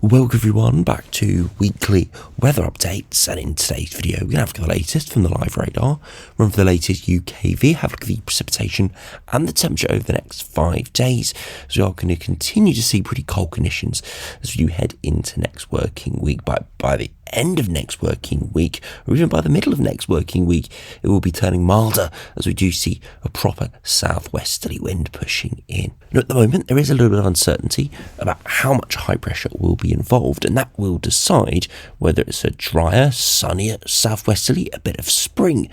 Welcome everyone back to weekly weather updates, and in today's video we're going to have a look at the latest from the live radar, run for the latest UKV, have a look at the precipitation and the temperature over the next 5 days, as we are going to continue to see pretty cold conditions as we do head into next working week. By the end of next working week, or even by the middle of next working week, it will be turning milder as we do see a proper southwesterly wind pushing in. And at the moment there is a little bit of uncertainty about how much high pressure will be involved, and that will decide whether it's a drier, sunnier southwesterly, a bit of spring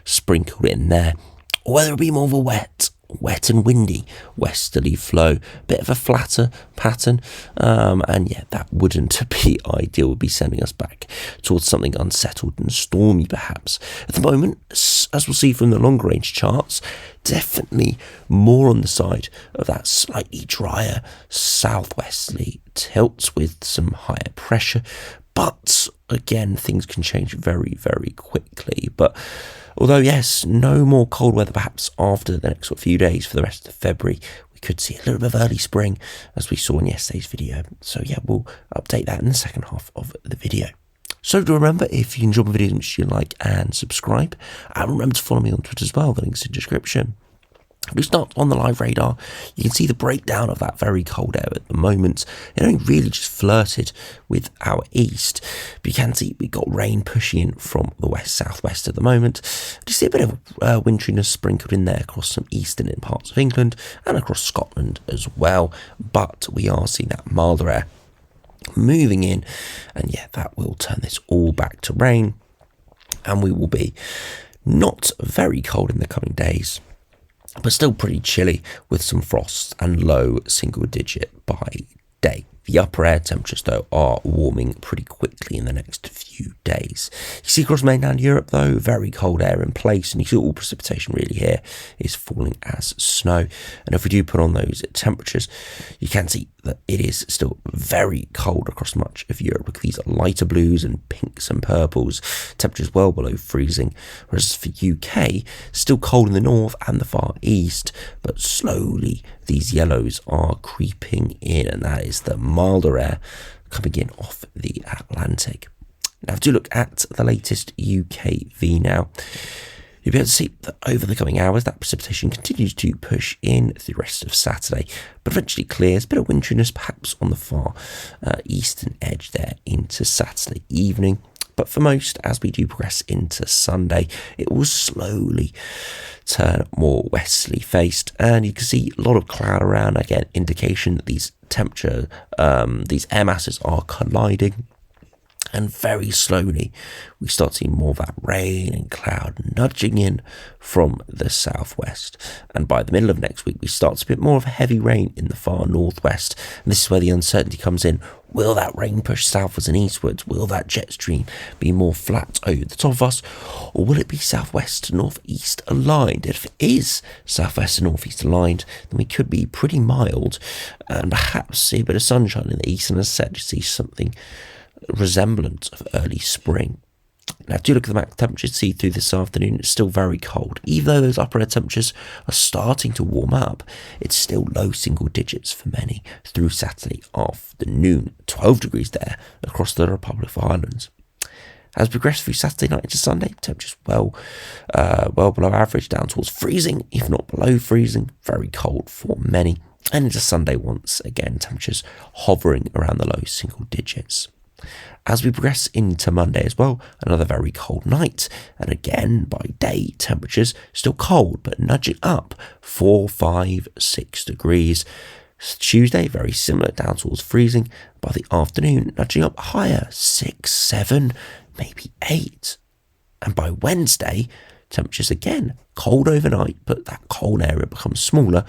sprinkled in there, or whether it'll be more of a wet and windy westerly flow, bit of a flatter pattern, and yeah, that wouldn't be ideal. Would be sending us back towards something unsettled and stormy perhaps. At the moment, as we'll see from the longer range charts, definitely more on the side of that slightly drier southwesterly tilts with some higher pressure, but again things can change very, very quickly. But although yes, no more cold weather perhaps after the next few days for the rest of February, we could see a little bit of early spring as we saw in yesterday's video. So yeah, we'll update that in the second half of the video. So do remember, if you enjoy my videos, make sure you like and subscribe, and remember to follow me on Twitter as well, the link's in the description. If we start on the live radar, you can see the breakdown of that very cold air at the moment. It only really just flirted with our east, but you can see we've got rain pushing in from the west-southwest at the moment. You see a bit of winteriness sprinkled in there across some eastern parts of England and across Scotland as well, but we are seeing that milder air moving in, and yeah, that will turn this all back to rain, and we will be not very cold in the coming days, but still pretty chilly with some frost and low single digit by day. The upper air temperatures, though, are warming pretty quickly in the next few days. You see across mainland Europe, though, very cold air in place, and you see all precipitation really here is falling as snow. And if we do put on those temperatures, you can see that it is still very cold across much of Europe. Look at these lighter blues and pinks and purples, temperatures well below freezing. Whereas for UK, still cold in the north and the far east, but slowly these yellows are creeping in, and that is the milder air coming in off the Atlantic. Now, if you look at the latest UKV now, you'll be able to see that over the coming hours, that precipitation continues to push in through the rest of Saturday, but eventually clears. A bit of winteriness perhaps on the far eastern edge there into Saturday evening. But for most, as we do progress into Sunday, it will slowly turn more westerly faced, and you can see a lot of cloud around, again, indication that these air masses are colliding. And very slowly, we start seeing more of that rain and cloud nudging in from the southwest. And by the middle of next week, we start to see a bit more of heavy rain in the far northwest. And this is where the uncertainty comes in. Will that rain push southwards and eastwards? Will that jet stream be more flat over the top of us? Or will it be southwest to northeast aligned? If it is southwest to northeast aligned, then we could be pretty mild and perhaps see a bit of sunshine in the east, and as I said, to see something resemblant of early spring. Now, if you look at the max temperatures, see through this afternoon, it's still very cold. Even though those upper air temperatures are starting to warm up, it's still low single digits for many through Saturday afternoon. 12 degrees there across the Republic of Ireland. As we progress through Saturday night into Sunday, temperatures well below average, down towards freezing, if not below freezing. Very cold for many. And into Sunday, once again, temperatures hovering around the low single digits. As we progress into Monday as well, another very cold night, and again by day temperatures still cold but nudging up 4, 5, 6 degrees. Tuesday very similar, down towards freezing. By the afternoon nudging up higher, 6, 7, maybe 8. And by Wednesday, temperatures again cold overnight, but that cold area becomes smaller.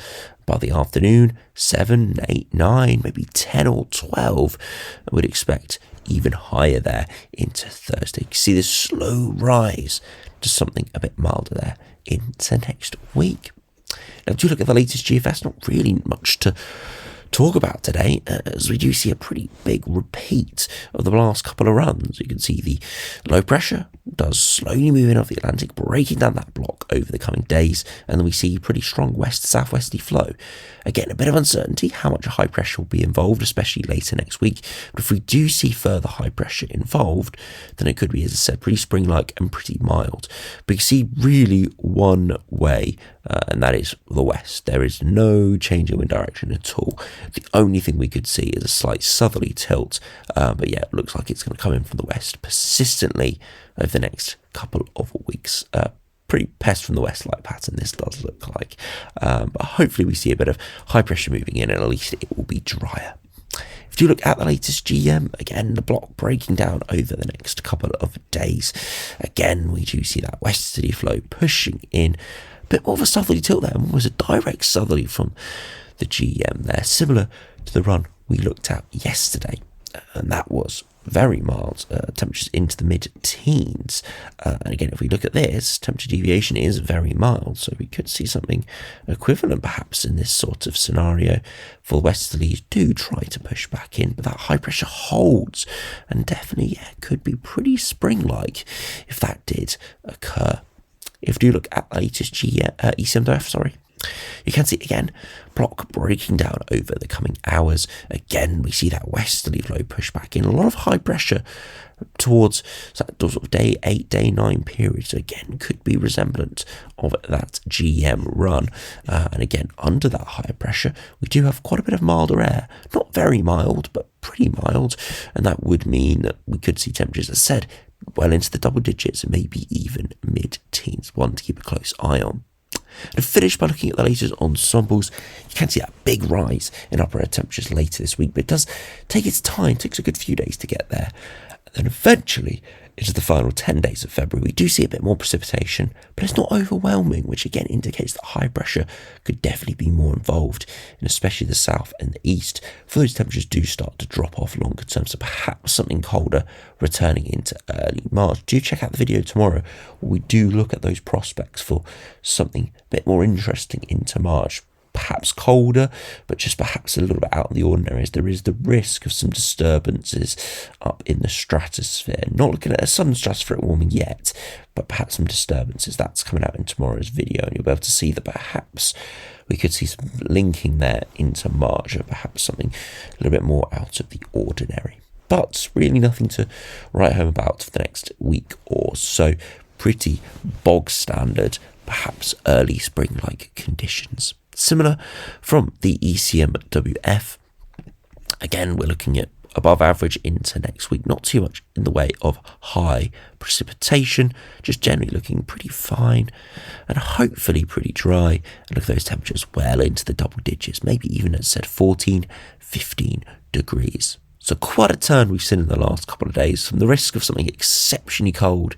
By the afternoon, 7, 8, 9, maybe 10 or 12. I would expect even higher there into Thursday. You can see this slow rise to something a bit milder there into next week. Now, do look at the latest GFS, not really much to talk about today, as we do see a pretty big repeat of the last couple of runs. You can see the low pressure does slowly move in off the Atlantic, breaking down that block over the coming days, and then we see pretty strong west-southwesterly flow. Again, a bit of uncertainty how much high pressure will be involved, especially later next week. But if we do see further high pressure involved, then it could be, as I said, pretty spring-like and pretty mild. But you see really one way, and that is the west. There is no change in wind direction at all. The only thing we could see is a slight southerly tilt, but yeah, it looks like it's going to come in from the west persistently over the next couple of weeks. Pretty pest from the west like pattern this does look like, but hopefully we see a bit of high pressure moving in, and at least it will be drier. If you look at the latest GM, again, the block breaking down over the next couple of days. Again, we do see that westerly flow pushing in. A bit more of a southerly tilt there, almost a direct southerly from the GM there, similar to the run we looked at yesterday. And that was very mild, temperatures into the mid-teens. And again, if we look at this, temperature deviation is very mild, so we could see something equivalent perhaps in this sort of scenario. For westerlies do try to push back in, but that high pressure holds, and definitely could be pretty spring-like if that did occur. If you look at the latest ECMWF, you can see again, block breaking down over the coming hours. Again, we see that westerly flow push back in. A lot of high pressure towards that sort of day 8, day 9 period. So again, could be resemblant of that GM run. And again, under that higher pressure, we do have quite a bit of milder air. Not very mild, but pretty mild. And that would mean that we could see temperatures, as I said, well into the double digits, maybe even mid-teens. One to keep a close eye on. And finish by looking at the latest ensembles. You can see that big rise in upper air temperatures later this week, but it does take its time. It takes a good few days to get there. And then eventually, into the final 10 days of February, we do see a bit more precipitation, but it's not overwhelming, which again indicates that high pressure could definitely be more involved, in especially the south and the east. For those temperatures do start to drop off longer term, so perhaps something colder returning into early March. Do check out the video tomorrow, where we do look at those prospects for something a bit more interesting into March. Perhaps colder, but just perhaps a little bit out of the ordinary, as there is the risk of some disturbances up in the stratosphere. Not looking at a sudden stratospheric warming yet, but perhaps some disturbances. That's coming out in tomorrow's video, and you'll be able to see that perhaps we could see some linking there into March, or perhaps something a little bit more out of the ordinary. But really nothing to write home about for the next week or so. Pretty bog standard, perhaps early spring-like conditions. Similar from the ECMWF. Again, we're looking at above average into next week. Not too much in the way of high precipitation, just generally looking pretty fine and hopefully pretty dry. And look at those temperatures well into the double digits, maybe even, as I said, 14, 15 degrees. So quite a turn we've seen in the last couple of days, from the risk of something exceptionally cold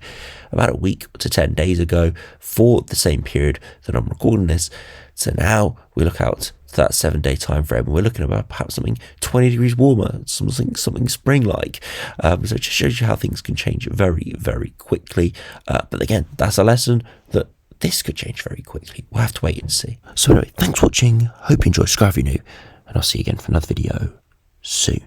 about a week to 10 days ago for the same period that I'm recording this. So now we look out to that 7-day time frame, and we're looking about perhaps something 20 degrees warmer, something spring-like. So it just shows you how things can change very, very quickly. But again, that's a lesson that this could change very quickly. We'll have to wait and see. So anyway, thanks for watching. Hope you enjoyed. Subscribe if you're new, and I'll see you again for another video soon.